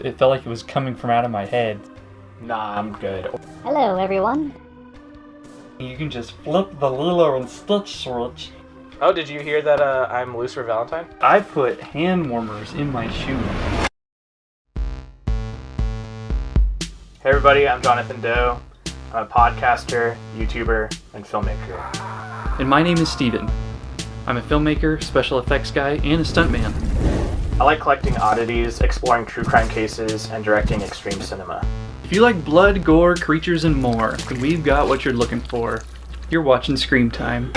it felt like it was coming from out of my head. Nah, I'm good. Hello, everyone. You can just flip the Lilo and Stitch switch. Oh, did you hear that I'm loose for Valentine? I put hand warmers in my shoe. Hey everybody, I'm Jonathan Doe. I'm a podcaster, YouTuber, and filmmaker. And my name is Steven. I'm a filmmaker, special effects guy, and a stuntman. I like collecting oddities, exploring true crime cases, and directing extreme cinema. If you like blood, gore, creatures, and more, then we've got what you're looking for. You're watching Scream Time.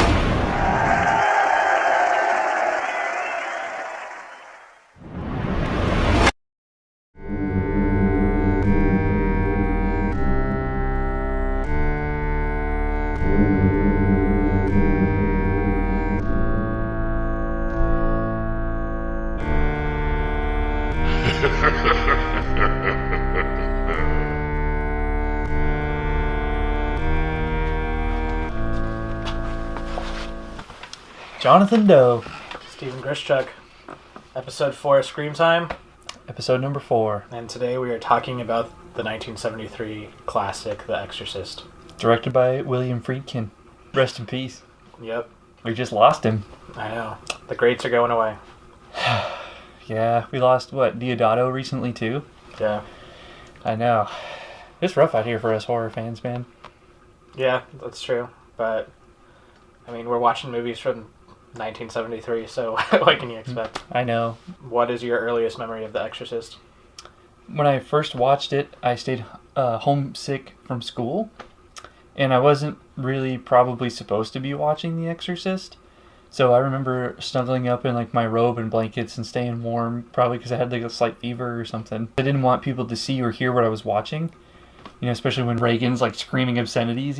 Jonathan Doe. Stephen Grischuk. Episode 4 of Scream Time. Episode number 4. And today we are talking about the 1973 classic, The Exorcist. Directed by William Friedkin. Rest in peace. Yep. We just lost him. I know. The greats are going away. Yeah, we lost, Deodato recently too? Yeah. I know. It's rough out here for us horror fans, man. Yeah, that's true. But, I mean, we're watching movies from 1973, so what can you expect? I know. What is your earliest memory of The Exorcist? When I first watched it, I stayed homesick from school, and I wasn't really probably supposed to be watching The Exorcist. So I remember snuggling up in like my robe and blankets and staying warm, probably because I had like a slight fever or something. I didn't want people to see or hear what I was watching, especially when Reagan's like screaming obscenities.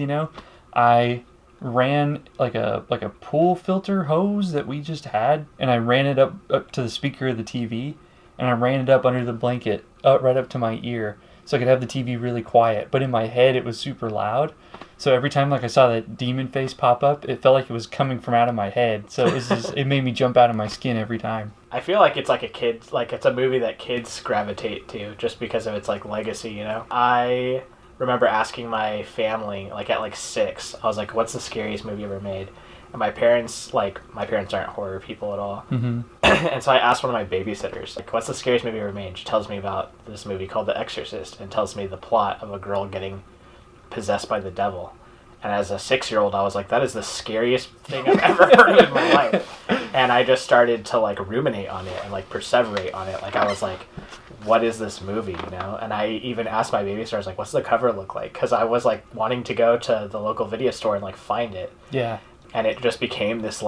I ran like a pool filter hose that we just had, and I ran it up to the speaker of the TV, and I ran it up under the blanket, right up to my ear, so I could have the TV really quiet. But in my head, it was super loud. So every time I saw that demon face pop up, it felt like it was coming from out of my head. So it made me jump out of my skin every time. I feel like it's like it's a movie that kids gravitate to just because of its like legacy, I remember asking my family, at 6, I was like, what's the scariest movie ever made? And my parents aren't horror people at all. Mm-hmm. And so I asked one of my babysitters, what's the scariest movie ever made? She tells me about this movie called The Exorcist and tells me the plot of a girl getting possessed by the devil. And as a 6-year-old, I was like, that is the scariest thing I've ever heard in my life. And I just started to ruminate on it and perseverate on it. I was like, what is this movie, And I even asked my babysitter, I was like, what's the cover look like? Because I was wanting to go to the local video store and find it. Yeah. And it just became this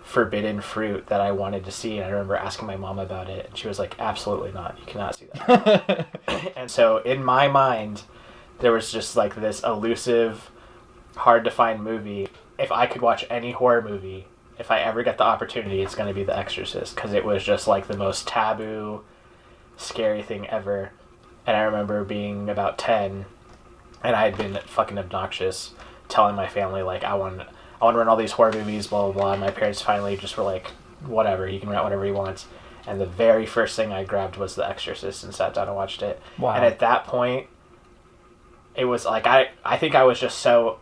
forbidden fruit that I wanted to see. And I remember asking my mom about it, and she was like, absolutely not. You cannot see that. And so in my mind, there was just this elusive, hard to find movie. If I could watch any horror movie, if I ever get the opportunity, it's going to be The Exorcist, because it was just the most taboo, scary thing ever. And I remember being about 10, and I had been fucking obnoxious, telling my family I want to rent all these horror movies, blah blah blah. And my parents finally just were like, whatever, you can rent whatever you want. And the very first thing I grabbed was The Exorcist and sat down and watched it. Wow. And at that point, it was I think I was just so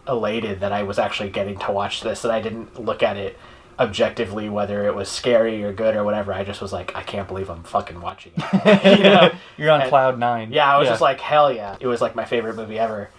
elated that I was actually getting to watch this that I didn't look at it objectively whether it was scary or good or whatever. I just was like, I can't believe I'm fucking watching it. You're on cloud 9. Yeah, I was just like, hell yeah. It was my favorite movie ever.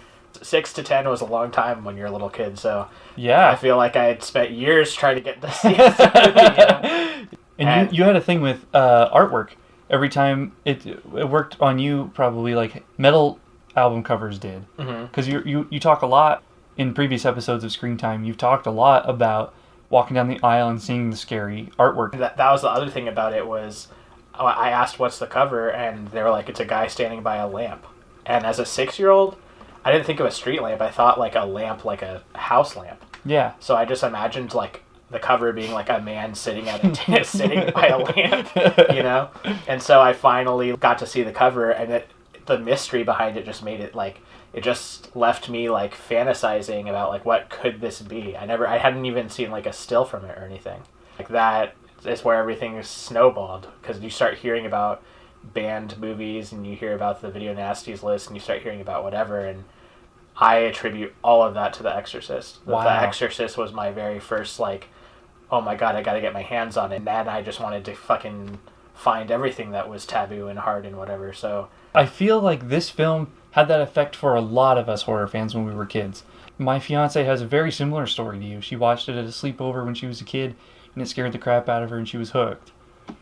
6 to 10 was a long time when you're a little kid, so yeah, I feel like I had spent years trying to get to see this movie. And you had a thing with artwork. Every time it worked on you, probably metal album covers did, because you talk a lot in previous episodes of Screen Time. You've talked a lot about walking down the aisle and seeing the scary artwork. That was the other thing about it was I asked what's the cover, and they were like, it's a guy standing by a lamp. And as a 6-year-old, I didn't think of a street lamp. I thought a lamp, a house lamp. Yeah. So I just imagined the cover being a man sitting at a sitting by a lamp, And so I finally got to see the cover, and the mystery behind it just made it it just left me fantasizing about what could this be. I hadn't even seen a still from it or anything. That is where everything is snowballed, because you start hearing about banned movies and you hear about the video nasties list and you start hearing about whatever, and I attribute all of that to The Exorcist. Wow. The Exorcist was my very first, like, oh my god, I gotta get my hands on it. And then I just wanted to fucking find everything that was taboo and hard and whatever, so... I feel like this film had that effect for a lot of us horror fans when we were kids. My fiance has a very similar story to you. She watched it at a sleepover when she was a kid, and it scared the crap out of her, and she was hooked.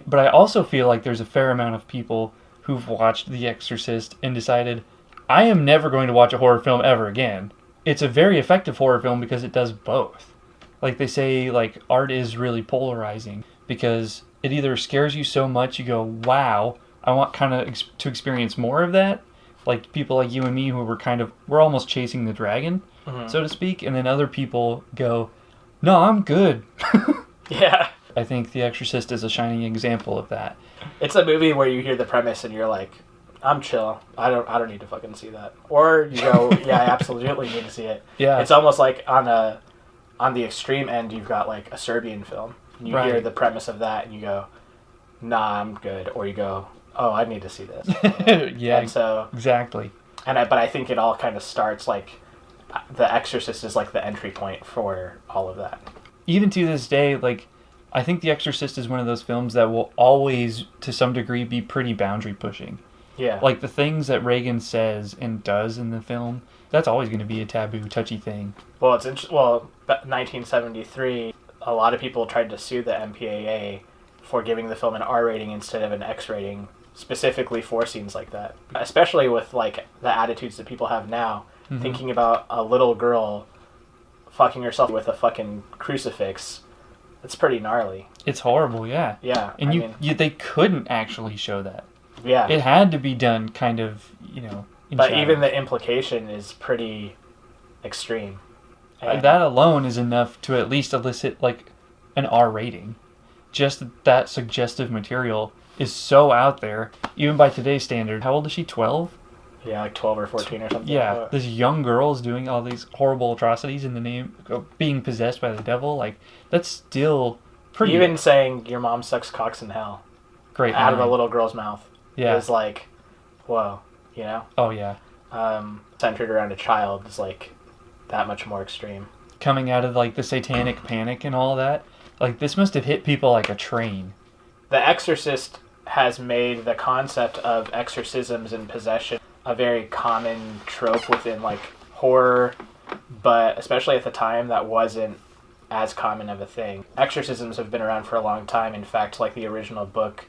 But I also feel like there's a fair amount of people who've watched The Exorcist and decided, I am never going to watch a horror film ever again. It's a very effective horror film because it does both. Like they say, like, art is really polarizing because it either scares you so much you go, wow, I want kind of to experience more of that. Like people like you and me who we're almost chasing the dragon, so to speak. And then other people go, no, I'm good. Yeah. I think The Exorcist is a shining example of that. It's a movie where you hear the premise and you're like, I'm chill. I don't need to fucking see that. Or you go, yeah, I absolutely need to see it. Yeah. It's almost like on the extreme end, you've got like a Serbian film. And you hear the premise of that and you go, nah, I'm good. Or you go, oh, I need to see this. Yeah, and so, exactly. But I think it all kind of starts like, The Exorcist is like the entry point for all of that. Even to this day, like, I think The Exorcist is one of those films that will always, to some degree, be pretty boundary pushing. Yeah. Like, the things that Reagan says and does in the film, that's always going to be a taboo, touchy thing. Well, 1973, a lot of people tried to sue the MPAA for giving the film an R rating instead of an X rating, specifically for scenes like that. Especially with, like, the attitudes that people have now, thinking about a little girl fucking herself with a fucking crucifix. It's pretty gnarly. It's horrible, yeah. Yeah. And they couldn't actually show that. Yeah. It had to be done kind of, in But shadows. even the implication is pretty extreme. And that alone is enough to at least elicit, like, an R rating. Just that suggestive material is so out there, even by today's standard. How old is she, 12? yeah, like 12 or 14 or something. Yeah, like that. this young girl is doing all these horrible atrocities in the name of being possessed by the devil. Like, that's still pretty... Even saying your mom sucks cocks in hell great out of a line. little girl's mouth is like, whoa, you know? Oh, yeah. Centered around a child is like that much more extreme. Coming out of, like, the satanic panic and all that. Like, this must have hit people like a train. The Exorcist has made the concept of exorcisms and possession a very common trope within, like, horror, but especially at the time, that wasn't as common of a thing. Exorcisms have been around for a long time. In fact, like, the original book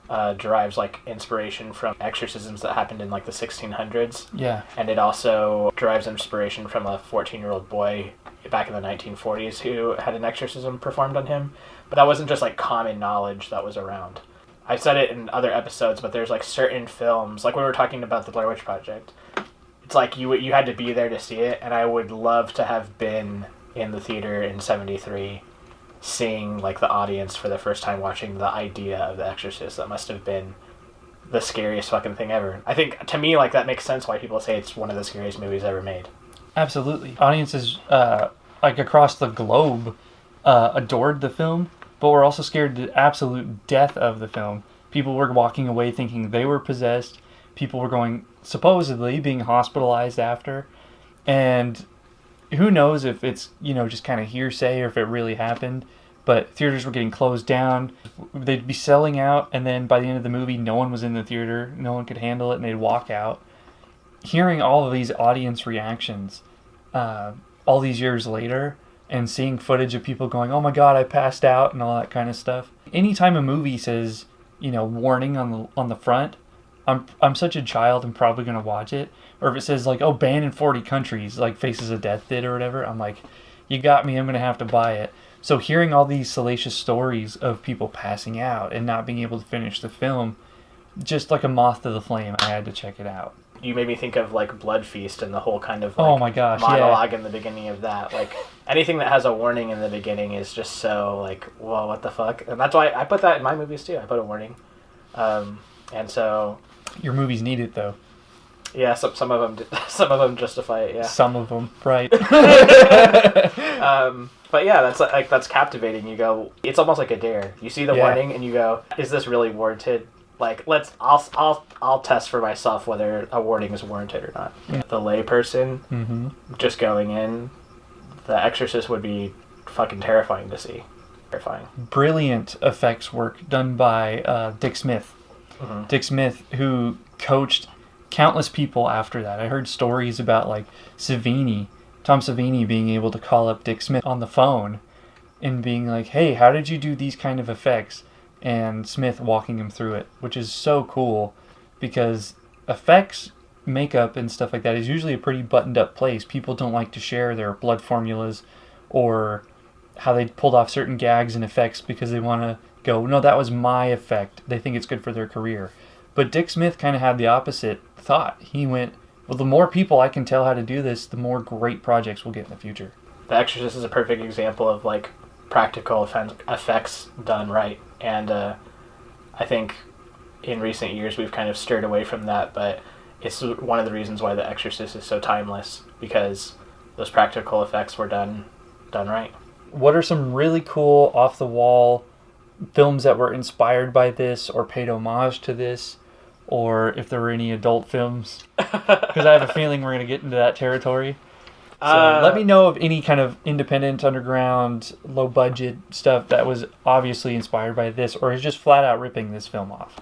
derives, like, inspiration from exorcisms that happened in, like, the 1600s. Yeah. And it also derives inspiration from a 14-year-old boy back in the 1940s who had an exorcism performed on him. But that wasn't just, like, common knowledge that was around. I've said it in other episodes, but there's, like, certain films, like when we were talking about the Blair Witch Project, it's like you had to be there to see it, and I would love to have been in the theater in 73 seeing, like, the audience for the first time watching the idea of The Exorcist. That must have been the scariest fucking thing ever. I think, to me, like, that makes sense why people say it's one of the scariest movies ever made. Absolutely. Audiences, like, across the globe adored the film, but were also scared to absolute death of the film. People were walking away thinking they were possessed. People were supposedly being hospitalized after. And who knows if it's, just kind of hearsay or if it really happened. But theaters were getting closed down. They'd be selling out, and then by the end of the movie, no one was in the theater. No one could handle it, and they'd walk out. Hearing all of these audience reactions all these years later, and seeing footage of people going, oh my god, I passed out, and all that kind of stuff. Anytime a movie says, warning on the front, I'm such a child, I'm probably going to watch it. Or if it says, like, oh, banned in 40 countries, like Faces of Death did or whatever, I'm like, you got me, I'm going to have to buy it. So hearing all these salacious stories of people passing out and not being able to finish the film, just like a moth to the flame, I had to check it out. You made me think of, like, Blood Feast and the whole kind of, like, oh my gosh, monologue in the beginning of that. Like, anything that has a warning in the beginning is just so, like, whoa, what the fuck? And that's why I put that in my movies, too. I put a warning. And so... Your movies need it, though. Yeah, some of them justify it, yeah. Some of them, right. But yeah, that's captivating. You go, it's almost like a dare. You see the warning and you go, is this really warranted? Like, I'll test for myself whether a warning is warranted or not. Yeah. The layperson just going in, The Exorcist would be fucking terrifying to see. Terrifying. Brilliant effects work done by Dick Smith. Dick Smith, who coached countless people after that. I heard stories about like Tom Savini being able to call up Dick Smith on the phone and being like, hey, how did you do these kind of effects? And Smith walking him through it, which is so cool because effects, makeup, and stuff like that is usually a pretty buttoned up place. People don't like to share their blood formulas or how they pulled off certain gags and effects because they want to go, no, that was my effect. They think it's good for their career. But Dick Smith kind of had the opposite thought. He went, well, the more people I can tell how to do this, the more great projects we'll get in the future. The Exorcist is a perfect example of like practical effects done right. And I think in recent years we've kind of stirred away from that, but it's one of the reasons why The Exorcist is so timeless, because those practical effects were done right. What are some really cool off-the-wall films that were inspired by this or paid homage to this, or if there were any adult films? Because I have a feeling we're going to get into that territory. So let me know of any kind of independent, underground, low-budget stuff that was obviously inspired by this or is just flat-out ripping this film off.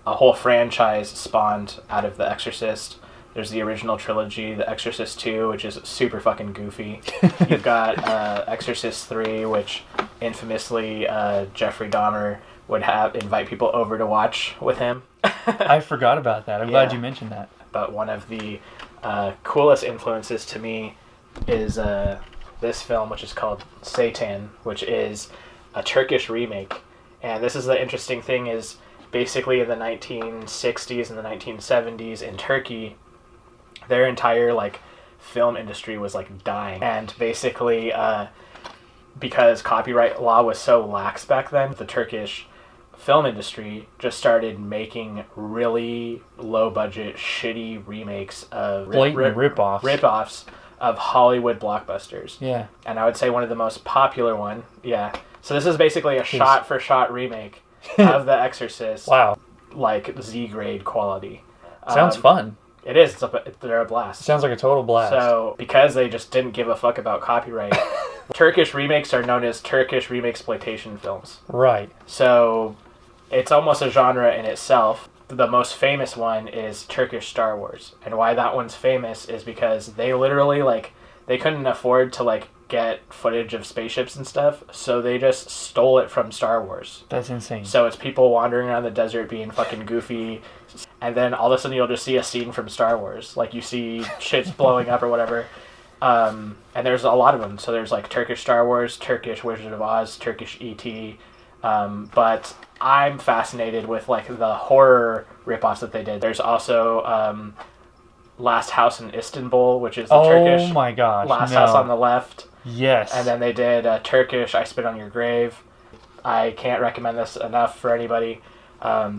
A whole franchise spawned out of The Exorcist. There's the original trilogy, The Exorcist 2, which is super fucking goofy. You've got Exorcist 3, which infamously Jeffrey Dahmer would invite people over to watch with him. I forgot about that. I'm glad you mentioned that. But one of the coolest influences to me is this film, which is called Satan, which is a Turkish remake. And this is the interesting thing is basically in the 1960s and the 1970s in Turkey, their entire like film industry was like dying. And basically because copyright law was so lax back then, the Turkish film industry just started making really low budget shitty remakes of blatant rip-offs of Hollywood blockbusters. Yeah. And I would say one of the most popular one. Yeah. So this is basically a shot for shot remake of The Exorcist. Wow. Like Z grade quality. Sounds fun. It is. They're a blast. Sounds like a total blast. So because they just didn't give a fuck about copyright, Turkish remakes are known as Turkish remake exploitation films. Right. So it's almost a genre in itself. The most famous one is Turkish Star Wars. And why that one's famous is because they literally, like, they couldn't afford to, like, get footage of spaceships and stuff, so they just stole it from Star Wars. That's insane. So it's people wandering around the desert being fucking goofy, and then all of a sudden you'll just see a scene from Star Wars. Like, you see shits blowing up or whatever. And there's a lot of them. So there's, like, Turkish Star Wars, Turkish Wizard of Oz, Turkish E.T., but I'm fascinated with like the horror ripoffs that they did. There's also Last House in Istanbul, which is the Turkish my gosh, Last House on the Left. Yes. And then they did Turkish I Spit on Your Grave. I can't recommend this enough for anybody.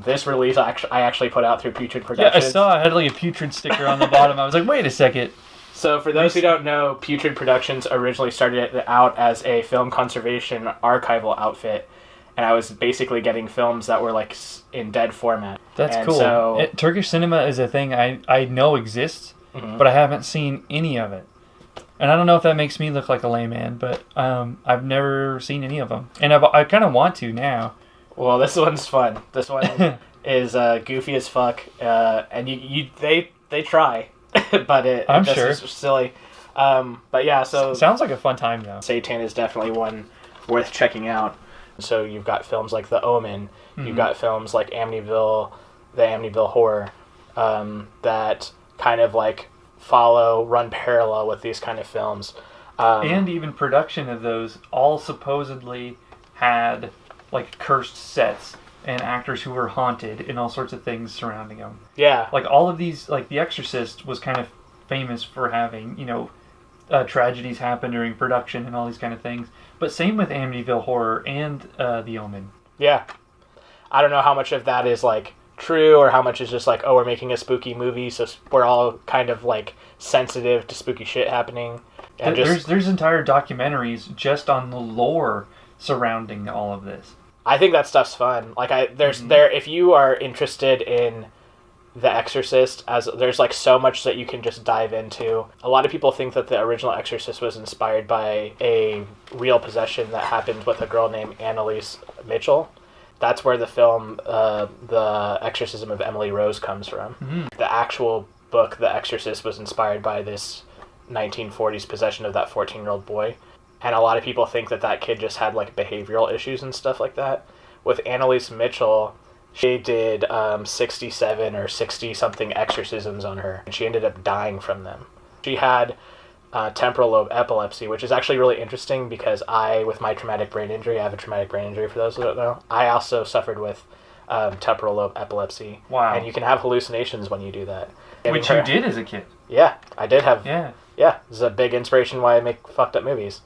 This release I actually put out through Putrid Productions. Yeah, I saw I had like a Putrid sticker on the bottom. I was like, wait a second. So for those who don't know, Putrid Productions originally started it out as a film conservation archival outfit. And I was basically getting films that were like in dead format. That's cool. So, Turkish cinema is a thing I know exists, but I haven't seen any of it. And I don't know if that makes me look like a layman, but I've never seen any of them. And I kind of want to now. Well, this one's fun. This one is goofy as fuck. And they try, but I'm sure is silly. But yeah, so sounds like a fun time though. Satan is definitely one worth checking out. So you've got films like The Omen, you've got films like Amityville, the Amityville Horror, that kind of like run parallel with these kind of films. And even production of those all supposedly had like cursed sets and actors who were haunted and all sorts of things surrounding them. Yeah. Like all of these, like The Exorcist was kind of famous for having, tragedies happen during production and all these kind of things. But same with Amityville Horror and The Omen. Yeah. I don't know how much of that is, like, true or how much is just like, oh, we're making a spooky movie, so we're all kind of, like, sensitive to spooky shit happening. And there's entire documentaries just on the lore surrounding all of this. I think that stuff's fun. Like if you are interested in The Exorcist, as there's like so much that you can just dive into. A lot of people think that the original Exorcist was inspired by a real possession that happened with a girl named Annalise Mitchell. That's where the film The Exorcism of Emily Rose comes from. Mm-hmm. The actual book The Exorcist was inspired by this 1940s possession of that 14-year-old boy. And a lot of people think that that kid just had like behavioral issues and stuff like that. With Annalise Mitchell, she did 67 or 60-something exorcisms on her, and she ended up dying from them. She had temporal lobe epilepsy, which is actually really interesting because with my traumatic brain injury, I have a traumatic brain injury for those who don't know, I also suffered with temporal lobe epilepsy. Wow. And you can have hallucinations when you do that. Which you did as a kid. Yeah, I did have. Yeah. Yeah, this is a big inspiration why I make fucked up movies.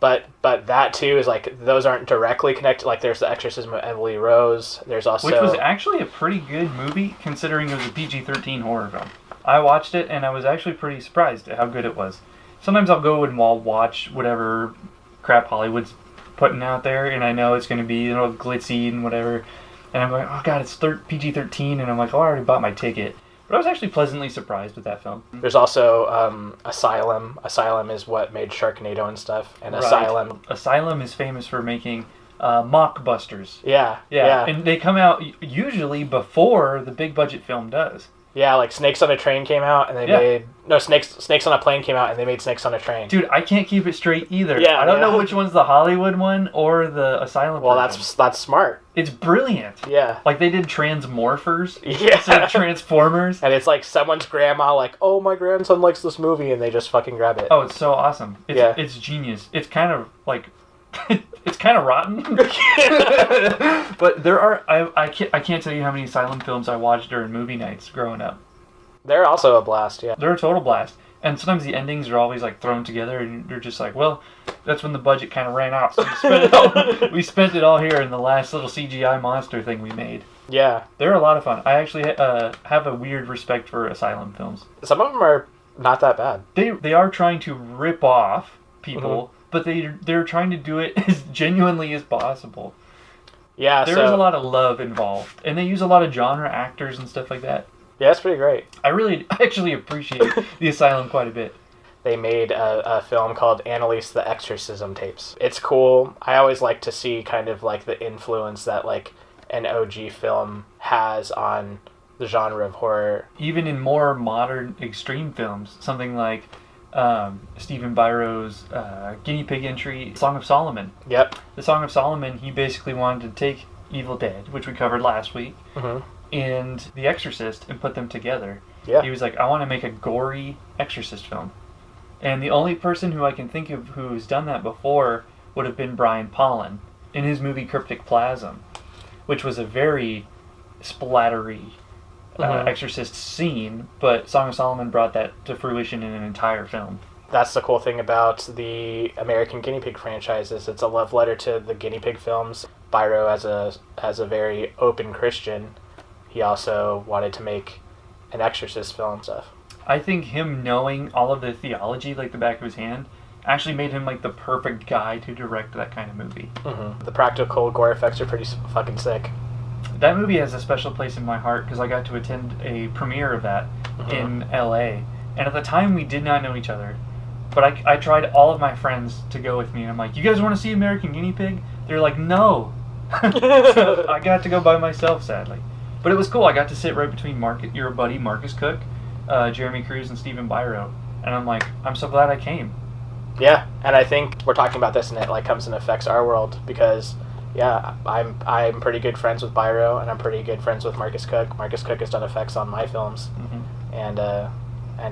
But that too is like, those aren't directly connected. Like there's The Exorcism of Emily Rose. There's also, which was actually a pretty good movie considering it was a PG-13 horror film. I watched it and I was actually pretty surprised at how good it was. Sometimes I'll go and I'll watch whatever crap Hollywood's putting out there, and I know it's going to be glitzy and whatever, and I'm like, oh god, it's PG-13, and I'm like, oh, I already bought my ticket. But I was actually pleasantly surprised with that film. There's also Asylum. Asylum is what made Sharknado and stuff. And right. Asylum is famous for making mockbusters. Yeah. And they come out usually before the big budget film does. Yeah, like Snakes on a Train came out, and they made... No, Snakes on a Plane came out, and they made Snakes on a Train. Dude, I can't keep it straight either. Yeah, I don't know which one's the Hollywood one or the Asylum Well, version. that's smart. It's brilliant. Yeah. Like, they did Transmorphers instead of Transformers. And it's like someone's grandma, like, oh, my grandson likes this movie, and they just fucking grab it. Oh, it's so awesome. It's genius. It's kind of, like... it's kind of rotten. But there are... I can't tell you how many Asylum films I watched during movie nights growing up. They're also a blast, yeah. They're a total blast. And sometimes the endings are always like thrown together, and they're just like, well, that's when the budget kind of ran out, so we spent it all here in the last little CGI monster thing we made. Yeah. They're a lot of fun. I actually have a weird respect for Asylum films. Some of them are not that bad. They are trying to rip off people, but they're trying to do it as genuinely as possible. Yeah, There's a lot of love involved, and they use a lot of genre actors and stuff like that. Yeah, it's pretty great. I actually appreciate the Asylum quite a bit. They made a film called Annalise the Exorcism Tapes. It's cool. I always like to see kind of like the influence that like an OG film has on the genre of horror. Even in more modern extreme films, something like Stephen Byro's Guinea Pig entry, Song of Solomon. Yep. The Song of Solomon, he basically wanted to take Evil Dead, which we covered last week, and The Exorcist, and put them together. Yeah. He was like, I want to make a gory Exorcist film. And the only person who I can think of who's done that before would have been Brian Pollan in his movie Cryptic Plasm, which was a very splattery Exorcist scene, but Song of Solomon brought that to fruition in an entire film. That's the cool thing about the American Guinea Pig franchises. It's a love letter to the Guinea Pig films. Byro, as a very open Christian, he also wanted to make an Exorcist film and stuff. I think him knowing all of the theology like the back of his hand actually made him like the perfect guy to direct that kind of movie. The practical gore effects are pretty fucking sick. That movie has a special place in my heart because I got to attend a premiere of that in LA. And at the time we did not know each other. But I tried all of my friends to go with me, and I'm like, you guys want to see American Guinea Pig? They're like, no. So I got to go by myself, sadly. But it was cool. I got to sit right between your buddy Marcus Cook, Jeremy Cruz, and Stephen Byro. And I'm like, I'm so glad I came. Yeah, and I think we're talking about this, and it like comes and affects our world because, yeah, I'm pretty good friends with Byro, and I'm pretty good friends with Marcus Cook. Marcus Cook has done effects on my films, and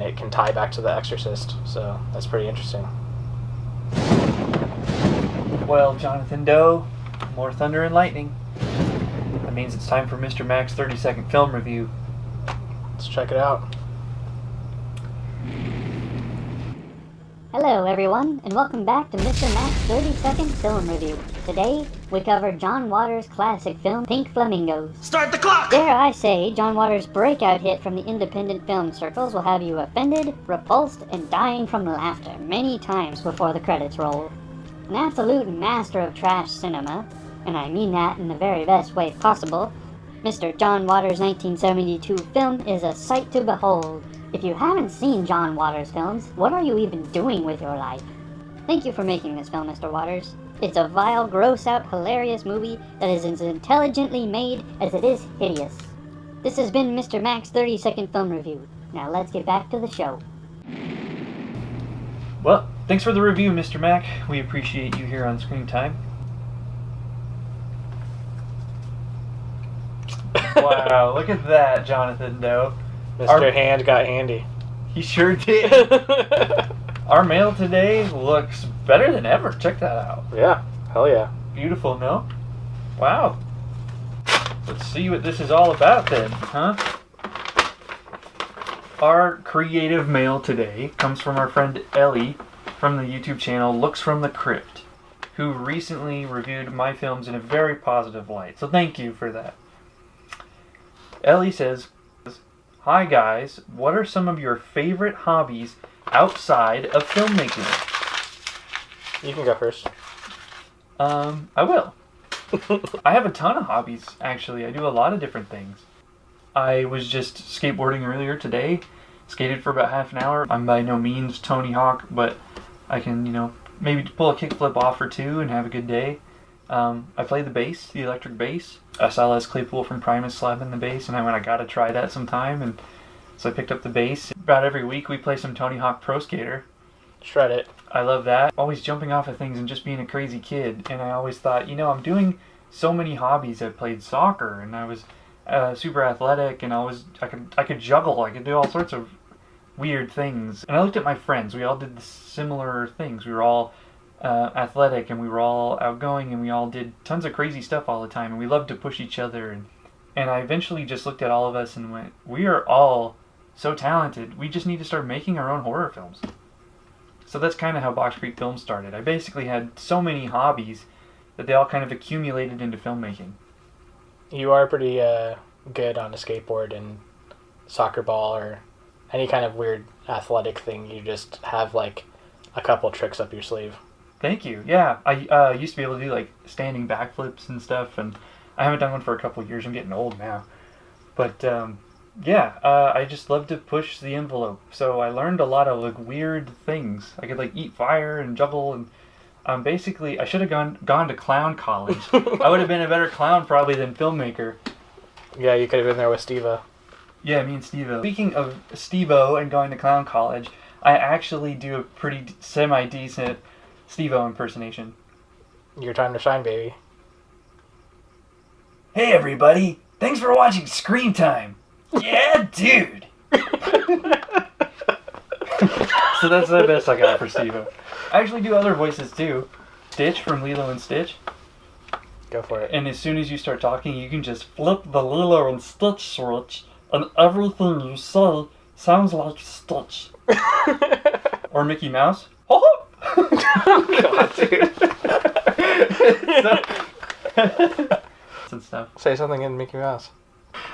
it can tie back to The Exorcist, so that's pretty interesting. Well, Jonathan Doe, more thunder and lightning. That means it's time for Mr. Mac's 30-second film review. Let's check it out. Hello everyone, and welcome back to Mr. Mac's 30-second film review. Today, we cover John Waters' classic film, Pink Flamingos. Start the clock! Dare I say, John Waters' breakout hit from the independent film circles will have you offended, repulsed, and dying from laughter many times before the credits roll. An absolute master of trash cinema, and I mean that in the very best way possible, Mr. John Waters' 1972 film is a sight to behold. If you haven't seen John Waters films, what are you even doing with your life? Thank you for making this film, Mr. Waters. It's a vile, gross-out, hilarious movie that is as intelligently made as it is hideous. This has been Mr. Mac's 30-second film review. Now let's get back to the show. Well, thanks for the review, Mr. Mac. We appreciate you here on Screen Time. Wow, look at that, Jonathan Doe. Mr. Hand got handy. He sure did. Our mail today looks better than ever. Check that out. Yeah, hell yeah. Beautiful, no? Wow. Let's see what this is all about then, huh? Our creative mail today comes from our friend Ellie from the YouTube channel Looks from the Crypt, who recently reviewed my films in a very positive light. So thank you for that. Ellie says, "Hi guys, what are some of your favorite hobbies outside of filmmaking?" You can go first. I will. I have a ton of hobbies, actually. I do a lot of different things. I was just skateboarding earlier today. Skated for about half an hour. I'm by no means Tony Hawk, but I can, maybe pull a kickflip off or two and have a good day. I play the bass, the electric bass. I saw Les Claypool from Primus slapping the bass, and I went, I gotta try that sometime, and so I picked up the bass. About every week we play some Tony Hawk Pro Skater. Shred it. I love that. Always jumping off of things and just being a crazy kid, and I always thought, I'm doing so many hobbies. I played soccer, and I was super athletic, and I could juggle, I could do all sorts of weird things. And I looked at my friends. We all did similar things. We were all athletic, and we were all outgoing, and we all did tons of crazy stuff all the time, and we loved to push each other. And I eventually just looked at all of us and went, we are all so talented. We just need to start making our own horror films. So that's kind of how Boxcreep Films started. I basically had so many hobbies that they all kind of accumulated into filmmaking. You are pretty good on a skateboard and soccer ball or any kind of weird athletic thing. You just have like a couple tricks up your sleeve. Thank you. Yeah, I used to be able to do like standing backflips and stuff, and I haven't done one for a couple of years. I'm getting old now. But I just love to push the envelope. So I learned a lot of like weird things. I could like eat fire and juggle, and basically I should have gone to clown college. I would have been a better clown probably than filmmaker. Yeah, you could have been there with Steve-O. Yeah, me and Steve-O. Speaking of Steve-O and going to clown college, I actually do a pretty semi-decent Steve-O impersonation. Your time to shine, baby. Hey everybody, thanks for watching Screen Time. Yeah, dude. So that's the best I got for Steve-O. I actually do other voices too. Stitch from Lilo and Stitch. Go for it. And as soon as you start talking, you can just flip the Lilo and Stitch switch, and everything you say sounds like Stitch. Or Mickey Mouse. Oh! God, dude. And stuff. Say something in Mickey Mouse.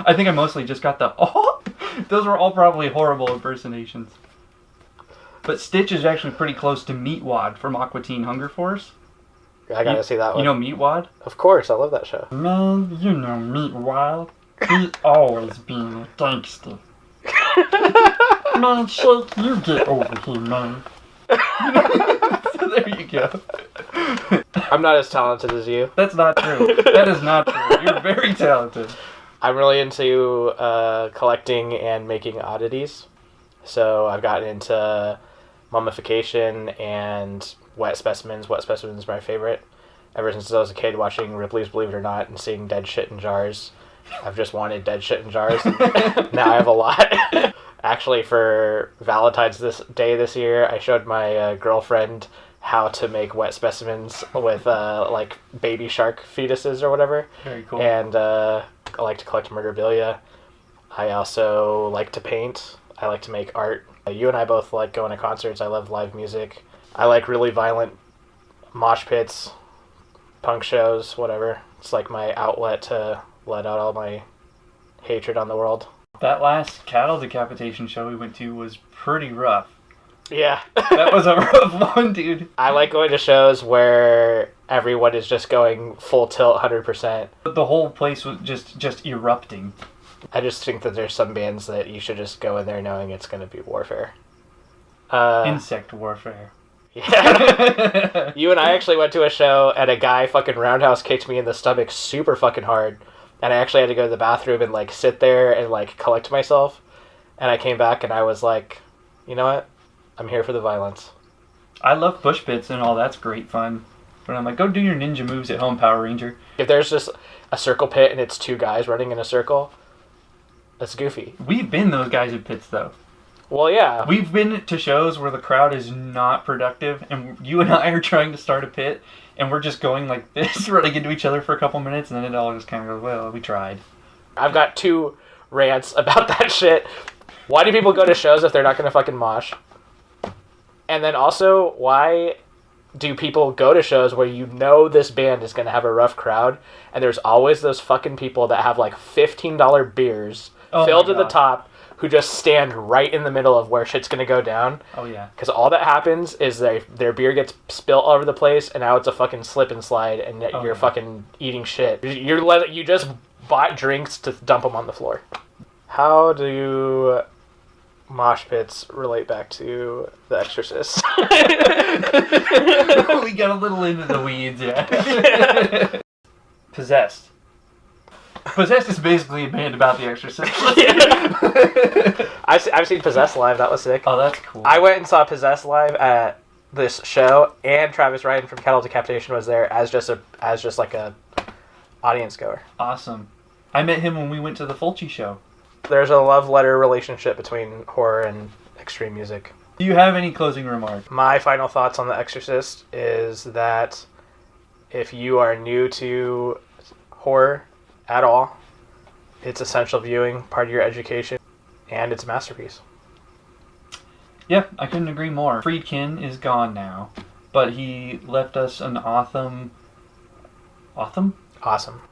I think I mostly just got the oh! Those were all probably horrible impersonations. But Stitch is actually pretty close to Meatwad from Aqua Teen Hunger Force. I gotta see that one. You know Meatwad? Of course, I love that show. Man, you know Meatwad. He always being a gangster. Man, Shake, you get over here, man. So there you go. I'm not as talented as you. That's not true. That is not true. You're very talented. I'm really into collecting and making oddities. So I've gotten into mummification and wet specimens. Wet specimens is my favorite. Ever since I was a kid watching Ripley's Believe It or Not and seeing dead shit in jars. I've just wanted dead shit in jars. Now I have a lot. Actually, for Valentine's Day this year, I showed my girlfriend how to make wet specimens with like baby shark fetuses or whatever. Very cool. And I like to collect memorabilia. I also like to paint. I like to make art. You and I both like going to concerts. I love live music. I like really violent mosh pits, punk shows, whatever. It's like my outlet to let out all my hatred on the world. That last cattle decapitation show we went to was pretty rough. Yeah. That was a rough one, dude. I like going to shows where everyone is just going full tilt 100%. The whole place was just erupting. I just think that there's some bands that you should just go in there knowing it's going to be warfare. Insect warfare. Yeah. You and I actually went to a show and a guy fucking roundhouse kicked me in the stomach super fucking hard. And I actually had to go to the bathroom and like sit there and like collect myself. And I came back and I was like, you know what? I'm here for the violence. I love push pits and all. That's great fun. But I'm like, go do your ninja moves at home, Power Ranger. If there's just a circle pit and it's two guys running in a circle, that's goofy. We've been those guys in pits, though. Well, yeah. We've been to shows where the crowd is not productive, and you and I are trying to start a pit, and we're just going like this, running into each other for a couple minutes, and then it all just kind of goes, well, we tried. I've got 2 rants about that shit. Why do people go to shows if they're not going to fucking mosh? And then also, why do people go to shows where you know this band is going to have a rough crowd, and there's always those fucking people that have like $15 beers filled to the top, who just stand right in the middle of where shit's gonna go down. Oh yeah. Because all that happens is their beer gets spilled all over the place, and now it's a fucking slip and slide, and you're fucking eating shit. You just bought drinks to dump them on the floor. How do mosh pits relate back to The Exorcist? We got a little into the weeds, yeah. Possessed. Possessed is basically a band about The Exorcist. I've seen Possessed live. That was sick. Oh, that's cool. I went and saw Possessed live at this show, and Travis Ryan from Cattle Decapitation was there as just like a audience goer. Awesome. I met him when we went to the Fulci show. There's a love letter relationship between horror and extreme music. Do you have any closing remarks? My final thoughts on The Exorcist is that if you are new to horror at all, it's essential viewing, part of your education, and it's a masterpiece. Yeah, I couldn't agree more. Friedkin is gone now, but he left us an awesome... Awesome.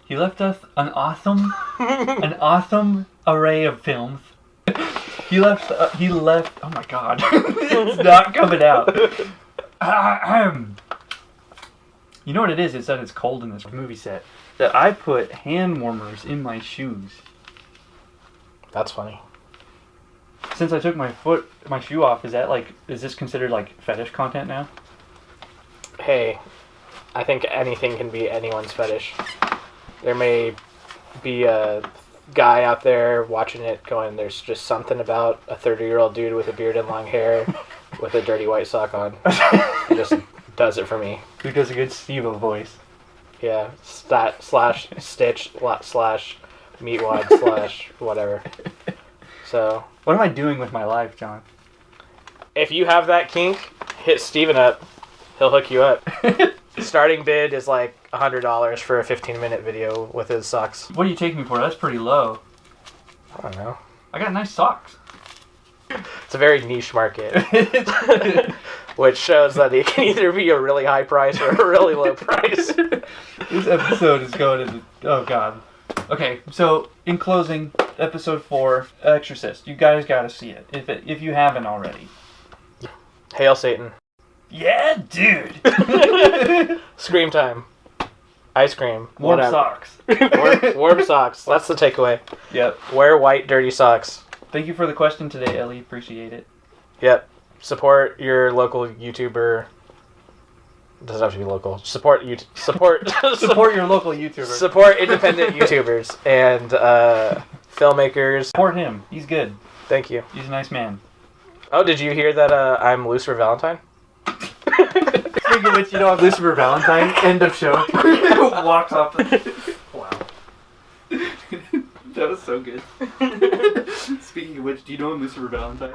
He left us an awesome array of films. He left, oh my god, it's not coming out. You know what it is? It's that it's cold in this movie set. That I put hand warmers in my shoes. That's funny. Since I took my shoe off, is this considered like fetish content now? Hey, I think anything can be anyone's fetish. There may be a guy out there watching it going, there's just something about a 30-year-old dude with a beard and long hair with a dirty white sock on. He just does it for me. Who does a good Steve-O voice? Yeah, slash Stitch slash Meatwad slash whatever. So, what am I doing with my life, John? if you have that kink, hit Steven up. He'll hook you up. Starting bid is like $100 for a 15-minute video with his socks. What are you taking me for? That's pretty low. I don't know. I got nice socks. It's a very niche market. Which shows that it can either be a really high price or a really low price. This episode is going to... Oh, God. Okay, so, in closing, episode 4, Exorcist. You guys gotta see it, if you haven't already. Hail Satan. Yeah, dude! Scream time. Ice cream. Warm socks. Warm socks. That's the takeaway. Yep. Wear white, dirty socks. Thank you for the question today, Ellie. Appreciate it. Yep. Support your local YouTuber. Doesn't have to be local. Support support your local YouTuber. Support independent YouTubers and filmmakers. Support him. He's good. Thank you. He's a nice man. Oh, did you hear that I'm Lucifer Valentine? Speaking of which, you know I'm Lucifer Valentine. End of show. Walks off. Wow. That was so good. Speaking of which, do you know I'm Lucifer Valentine?